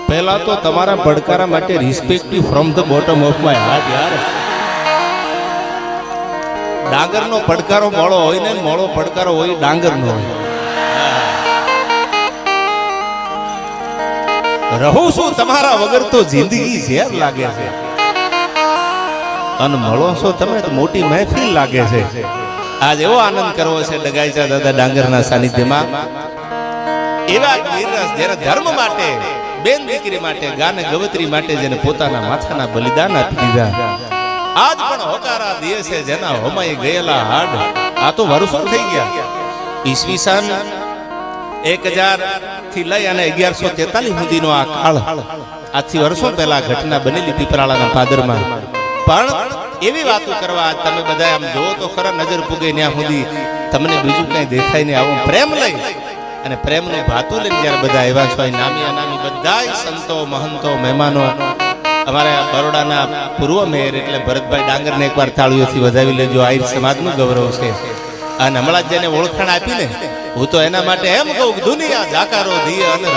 પહેલા તો તમારા પડકારા માટે respect from the bottom of my heart યાર. ડાંગરનો પડકારો મોળો હોય ને મોળો પડકારો હોય ડાંગરનો હોય. રહું છું તમારા વગર તો જિંદગી ઝેર લાગે છે, અને મળો છો તમે તો મોટી મહેફિલ લાગે છે. આજ એવો આનંદ કરવો છે ડગાઈચા દાદા ડાંગરના સાનિધ્યમાં. એવા વીરરસ જેને ધર્મ માટે, બેન દીકરી માટે, ગાને ગવત્રી માટે જેને પોતાના માથાના બલિદાન આપી દીધા, આજ પણ હોકારા દે છે જેના હોમાઈ ગયેલા હાડ. આ તો વર્ષો થઈ ગયા. ઈસવીસન 1000 થી લઈ અને 1143 સુધીનો આ કાળ. આજથી વર્ષો પહેલા ઘટના બનેલી પીપરાળાના પાદરમાં. પણ એવી વાતો કરવા તમે બધા આમ જોવો તો ખરા, નજર પૂગે ત્યાં સુધી તમને બીજું કઈ દેખાય નહીં. આવો પ્રેમ લઈ અને પ્રેમનું ભાતું લઈને જ્યારે બધા આવ્યા છો, નામી અનામી બધા સંતો, મહંતો, મહેમાનો, અમારા બરોડાના પૂર્વ મેયર એટલે ભરતભાઈ ડાંગરને એકવાર તાળીઓથી વધાવી લેજો. આહિર સમાજનું ગૌરવ છે. અને હમણાં જેને ઓળખાણ આપી ને, હું તો એના માટે એમ કહું, દુનિયા જાકારો દી અને